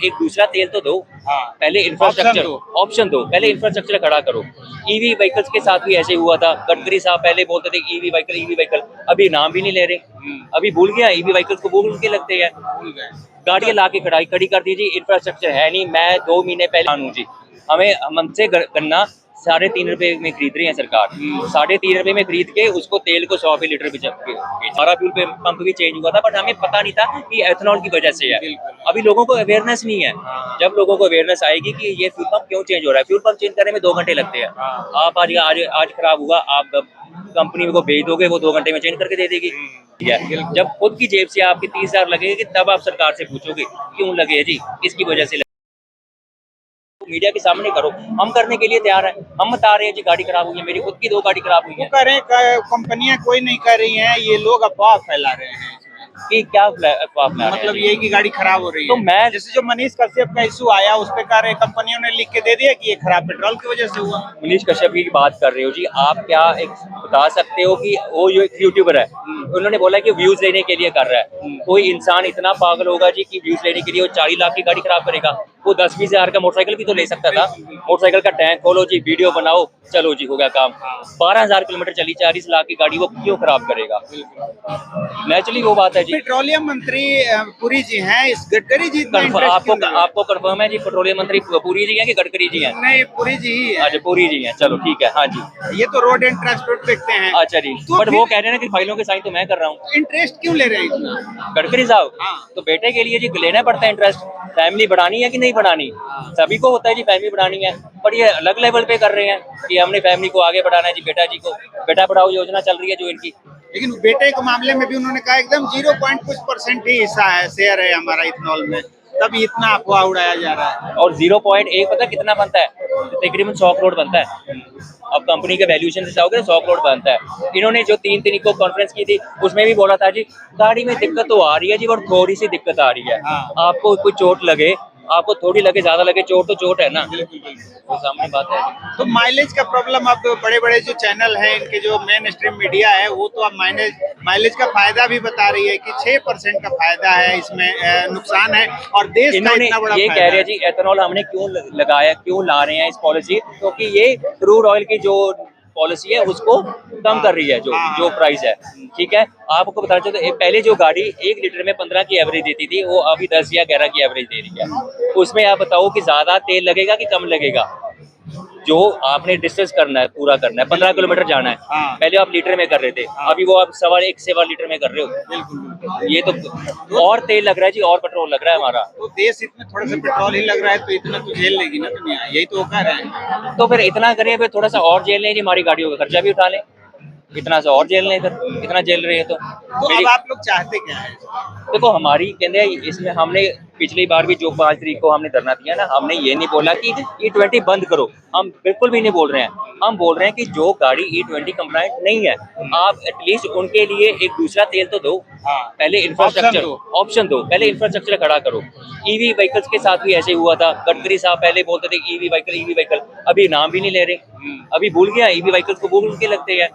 एक दूसरा तेल तो दो। पहले इंफ्रास्ट्रक्चर ऑप्शन दो, पहले इंफ्रास्ट्रक्चर खड़ा करो। ईवी व्हीकल्स के साथ भी ऐसे हुआ था। गडकरी साहब पहले बोलते थे ईवी व्हीकल, अभी नाम भी नहीं ले रहे। अभी भूल गया, ईवी व्हीकल्स को भूल के लगते हैं। गाड़ियां ला के खड़ी कर दीजिए, इंफ्रास्ट्रक्चर है नहीं। मैं 2 महीने पहले हूँ जी, हमें हमसे गन्ना 3.5 रुपए में खरीद रही है सरकार। 3.5 रुपए में खरीद के उसको तेल को 100 रुपए लीटर पे हमारा फ्यूल पे पंप भी चेंज हुआ था, बट हमें पता नहीं था कि एथेनॉल की वजह से है। अभी लोगों को अवेयरनेस नहीं है। जब लोगों को अवेयरनेस आएगी कि ये फ्यूल पंप क्यों चेंज हो रहा है, फ्यूल पंप चेंज करने में 2 घंटे लगते हैं। आप आज खराब हुआ, आप कंपनी को भेज दोगे, वो 2 घंटे में चेंज करके दे देगी। ठीक है, जब खुद की जेब से आपके 30,000 लगेगी, तब आप सरकार से पूछोगे क्यों लगे जी, किसकी वजह से। मीडिया के सामने करो, हम करने के लिए तैयार हैं। हम बता रहे हैं जी गाड़ी खराब हुई है, मेरी खुद की 2 गाड़ी खराब हुई है। कह रहे हैं कंपनियां कोई नहीं कर रही हैं, ये लोग अफवाह फैला रहे हैं कि क्या अफवाह फैला रहे हैं? मतलब यही कि गाड़ी खराब हो रही है। तो मैं जैसे जो मनीष कश्यप का इशू आया, उस पे कह रहे कंपनियों ने लिख के दे दिया कि ये खराब पेट्रोल की वजह से हुआ। मनीष कश्यप की बात कर रहे हो जी, आप क्या एक बता सकते हो कि वो जो एक यूट्यूबर है, उन्होंने बोला कि व्यूज लेने के लिए कर रहा है। कोई इंसान इतना पागल होगा जी कि व्यूज लेने के लिए वो 40 लाख की गाड़ी खराब करेगा? वो 10-20 हजार का मोटरसाइकिल भी तो ले सकता था। मोटरसाइकिल का टैंक खोलो जी, वीडियो बनाओ, चलो जी हो गया काम। 12,000 किलोमीटर चली, 40 लाख की गाड़ी वो क्यों खराब करेगा? नेचुरली वो बात है जी। पेट्रोलियम मंत्री पुरी जी हैं, इस गडकरी जी आपको कंफर्म है जी पेट्रोलियम मंत्री पुरी जी हैं कि गडकरी जी हैं? नहीं, पुरी जी ही है। अच्छा, पुरी जी हैं, चलो ठीक है। हाँ जी, ये तो रोड एंड ट्रांसपोर्ट देखते हैं। अच्छा जी, तो बट वो कह रहे हैं ना कि फाइलों के साइन तो मैं कर रहा हूँ। इंटरेस्ट क्यों ले रहे हैं इतना? गडकरी साहब, हाँ। तो बेटे के लिए जी लेना पड़ता है इंटरेस्ट। फैमिली बढ़ानी है कि नहीं बढ़ानी, सभी को होता है जी फैमिली बढ़ानी है, पर ये अलग लेवल पे कर रहे हैं कि हमने फैमिली को आगे बढ़ाना है जी। बेटा जी को बेटा पढ़ाओ योजना चल रही है जो इनकी। लेकिन बेटे के मामले में भी उन्होंने कहा एकदम 0.कुछ% ही हिस्सा है, शेयर है हमारा इथेनॉल में, तभी इतना अफवाह उड़ाया जा रहा है। और 0.1 पता कितना बनता है? तकरीबन 100 करोड़ बनता है। अब कंपनी के वैल्यूएशन से चाहोगे 100 करोड़ बनता है। इन्होंने जो 3 तारीख को कॉन्फ्रेंस की थी, उसमें भी बोला था जी गाड़ी में दिक्कत तो आ रही है जी, और थोड़ी सी दिक्कत आ रही है। आपको कोई चोट लगे, आपको थोड़ी लगे, ज्यादा लगे, चोट तो चोट है ना। तो सामने बात है जी। तो माइलेज का प्रॉब्लम, अब बड़े बड़े जो चैनल हैं, इनके जो मेन स्ट्रीम मीडिया है, वो तो अब माइलेज का फायदा भी बता रही है कि 6% का फायदा है, इसमें नुकसान है। और देश का इतना बड़ा ये कह रहे हैं जी एथेनॉल हमने क्यों लगाया, क्यों ला रहे हैं इस पॉलिसी, क्योंकि ये क्रूड ऑयल की जो पॉलिसी है उसको कम कर रही है, जो प्राइस है। ठीक है, आपको बताना चाहते हैं, पहले जो गाड़ी 1 लीटर में 15 की एवरेज देती थी, वो अभी 10 या 11 की एवरेज दे रही है। उसमें आप बताओ कि ज्यादा तेल लगेगा कि कम लगेगा? जो आपने डिस्टेंस करना है, पूरा करना है, 15 किलोमीटर जाना है, पहले आप लीटर में कर रहे थे, अभी वो आप 1.25 लीटर में कर रहे हो। ये तो और तेल लग रहा है जी, और पेट्रोल लग रहा है हमारा। तो देश इसमें थोड़ा सा पेट्रोल ही लग रहा है, तो इतना तो झेल लेगी ना दुनिया, यही तो कह रहे हैं। तो फिर इतना करें, फिर थोड़ा सा और झेल लें जी, हमारी गाड़ियों का खर्चा भी उठा लें, इतना सा और झेल लें, फिर इतना झेल रहे हैं तो अब आप लोग चाहते क्या है? देखो, हमारी कहते हैं इसमें हमने पिछली बार भी जो 5 तारीख को हमने धरना दिया ना, हमने ये नहीं बोला कि E20 बंद करो, हम बिल्कुल भी नहीं बोल रहे हैं। हम बोल रहे हैं कि जो गाड़ी E20 कंप्लायंट नहीं है, आप एटलीस्ट उनके लिए एक दूसरा तेल तो दो। पहले इंफ्रास्ट्रक्चर ऑप्शन दो, पहले इंफ्रास्ट्रक्चर खड़ा करो। ईवी व्हीकल्स के साथ भी ऐसे हुआ था। गडकरी साहब पहले बोलते थे ईवी व्हीकल, अभी नाम भी नहीं ले रहे। अभी भूल गया, ईवी व्हीकल्स को भूल के लगते हैं।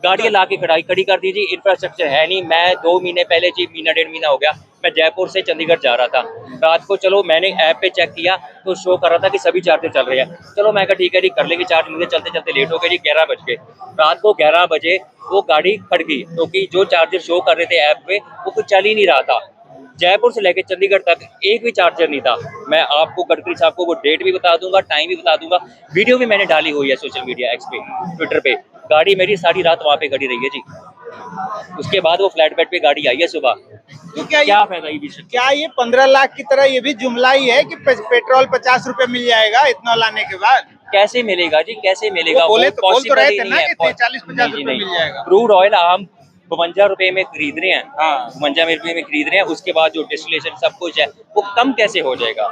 गाड़ियां ला के खड़ी कर दीजिए, इंफ्रास्ट्रक्चर है नहीं। मैं 2 महीने पहले जी, महीना 1.5 महीना हो गया, मैं जयपुर से चंडीगढ़ जा रहा था। रात को चलो मैंने ऐप पे चेक किया तो शो कर रहा था कि सभी चार्जर चल रहे हैं। चलो मैं कहा ठीक है जी, कर लेंगे चार्ज। मुझे चलते चलते लेट हो गए जी, 11 बज गए। रात को 11 बजे वो गाड़ी खड़ गई, क्योंकि जो चार्जर शो कर रहे थे ऐप पे वो कुछ चल ही नहीं रहा था। जयपुर से लेकर चंडीगढ़ तक एक भी चार्जर नहीं था। मैं आपको गडकरी साहब को वो डेट भी बता दूंगा, टाइम भी बता दूंगा, वीडियो भी मैंने डाली हुई है सोशल मीडिया एक्स पे, ट्विटर पे। गाड़ी मेरी सारी रात वहाँ पे खड़ी रही है जी। उसके बाद वो फ्लैट बेड पे गाड़ी आई है सुबह। तो क्या फायदा ये? क्या ये 15 लाख की तरह ये भी जुमला ही है कि पेट्रोल 50 रुपए मिल जाएगा इथेनॉल आने के बाद? कैसे मिलेगा जी, कैसे मिलेगा? वो बोल तो रहे थे ना कि 40-50 रुपए मिल जाएगा। क्रूड ऑयल हम 52 रुपए में खरीद रहे हैं, 52 रुपए में खरीद रहे हैं। उसके बाद जो डिस्टिलेशन सब कुछ है वो कम कैसे हो जाएगा?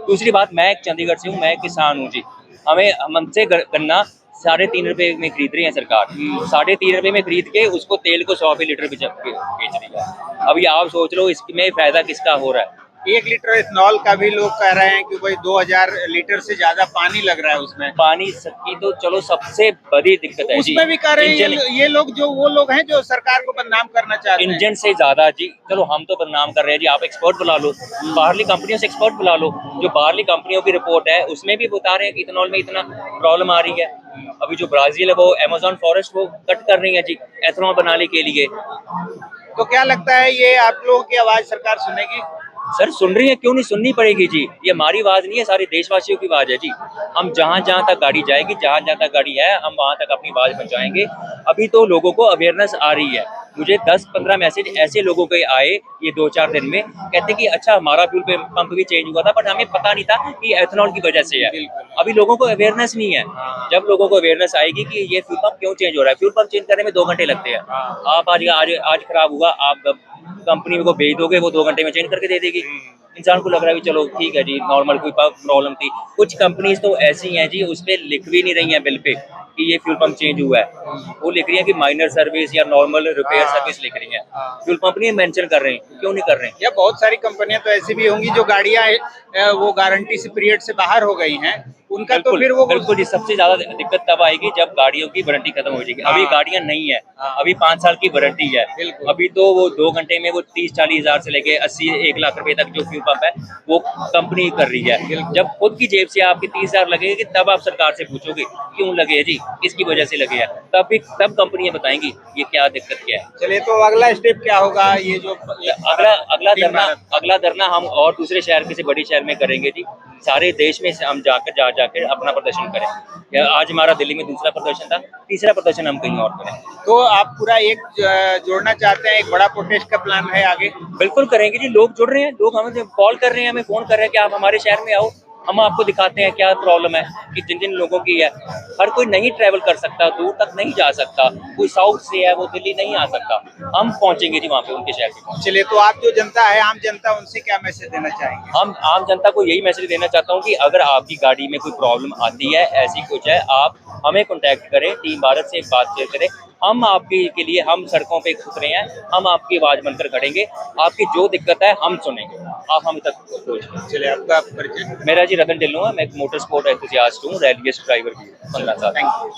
दूसरी बात, मैं चंडीगढ़ से हूँ, मैं किसान हूँ जी। हमसे गन्ना 3.5 रुपए में खरीद रही है सरकार। 3.5 रुपए में खरीद के उसको तेल को 100 रुपए लीटर बेच रही है। अभी आप सोच लो इसमें फायदा किसका हो रहा है? 1 लीटर इथेनॉल का भी लोग कह रहे हैं कि भाई 2000 लीटर से ज्यादा पानी लग रहा है उसमें। पानी की तो चलो सबसे बड़ी दिक्कत है जी, उसमें भी कह रहे हैं इंजन ये लोग जो वो लोग हैं जो सरकार को बदनाम करना चाहते हैं। इंजन से ज्यादा जी। चलो हम तो बदनाम कर रहे हैं जी, आप एक्सपर्ट बुला लो, बाहरली कंपनियों से एक्सपर्ट बुला लो। जो बाहरली कंपनियों की रिपोर्ट है उसमें भी बता रहे हैं कि इथेनॉल में इतना प्रॉब्लम आ रही है। अभी जो ब्राजील है वो अमेज़न फॉरेस्ट वो कट कर रही है जी एथेनॉल बनाने के लिए। तो क्या लगता है ये आप लोगों की आवाज सरकार सुनेगी? सर सुन रही है, क्यों नहीं सुननी पड़ेगी जी। ये हमारी आवाज नहीं है, सारे देशवासियों की आवाज है जी। हम जहां जहां तक गाड़ी जाएगी, जहां जहां तक गाड़ी है, हम वहां तक अपनी आवाज पहुंचाएंगे। अभी तो लोगों को अवेयरनेस आ रही है। मुझे 10-15 मैसेज ऐसे लोगों के आए ये 2-4 दिन में, कहते कि अच्छा हमारा फ्यूल पंप भी चेंज हुआ था बट हमें पता नहीं था कि एथेनॉल की वजह से है। अभी लोगों को अवेयरनेस नहीं है। जब लोगों को अवेयरनेस आएगी कि ये फ्यूल पंप क्यों चेंज हो रहा है, फ्यूल पंप चेंज करने में 2 घंटे लगते हैं। आप आज खराब हुआ, आप कंपनी को भेज दोगे, वो 2 घंटे में चेंज करके दे देगी। इंसान को लग रहा है कि चलो ठीक है जी, नॉर्मल कोई प्रॉब्लम थी। कुछ कंपनीज तो ऐसी हैं जी, उसपे लिख भी नहीं रही हैं बिल पे कि ये फ्यूल पंप चेंज हुआ है। वो लिख रही है कि माइनर सर्विस या नॉर्मल रिपेयर सर्विस लिख रही है। फ्यूल पंप नहीं मेंशन कर रहे हैं, क्यों नहीं कर रहे हैं? या बहुत सारी कंपनियां तो ऐसी भी होंगी जो गाड़ियां वो गारंटी से पीरियड से बाहर हो गई हैं, उनका तो फिर वो बिल्कुल जी, सबसे ज्यादा दिक्कत तब आएगी जब गाड़ियों की वारंटी खत्म हो जाएगी। अभी गाड़ियां नहीं है, अभी 5 साल की वारंटी है। अभी तो वो 2 घंटे में वो 30-40 हजार से लेके 80-1 लाख रुपए तक जो फ्यूल पंप है वो कंपनी कर रही है। जब खुद की जेब से आपके 30 हजार लगेगी तब आप सरकार से पूछोगे क्यों लगे जी, किसकी वजह से लगे हैं, तब कंपनियां बताएंगी ये क्या दिक्कत क्या है। चलिए, तो अगला स्टेप क्या होगा? ये जो अगला धरना हम और दूसरे शहर किसी बड़े शहर में करेंगे जी। सारे देश में हम जाकर अपना प्रदर्शन करें। आज हमारा दिल्ली में दूसरा प्रदर्शन था, तीसरा प्रदर्शन हम कहीं और करें। तो आप पूरा एक जोड़ना चाहते हैं, एक बड़ा प्रोटेस्ट का प्लान है आगे? बिल्कुल करेंगे जी, लोग जुड़ रहे हैं, लोग हमें कॉल कर रहे हैं, हमें फोन कर रहे हैं कि आप हमारे शहर में आओ, हम आपको दिखाते हैं क्या प्रॉब्लम है कि जिन जिन लोगों की है। हर कोई नहीं ट्रैवल कर सकता, दूर तक नहीं जा सकता, कोई साउथ से है वो दिल्ली नहीं आ सकता, हम पहुंचेंगे जी वहाँ पे उनके शहर पे। चलिए, तो आप जो जनता है, आम जनता, उनसे क्या मैसेज देना चाहेंगे? हम आम जनता को यही मैसेज देना चाहता हूँ कि अगर आपकी गाड़ी में कोई प्रॉब्लम आती है, ऐसी कुछ है, आप हमें कांटेक्ट करें, टीम भारत से बात शेयर करें। हम आपके के लिए हम सड़कों पे उतरे हैं, हम आपकी आवाज बनकर खड़ेंगे, आपकी जो दिक्कत है हम सुनेंगे, आप हम तक पहुँचेंगे। चलिए, आपका परिचय? मेरा जी रतन ढिल्लों है, मैं एक मोटर स्पोर्ट एंथुसियास्ट हूँ, रैलियस्ट ड्राइवर भी हूँ 15 साल। Thank you.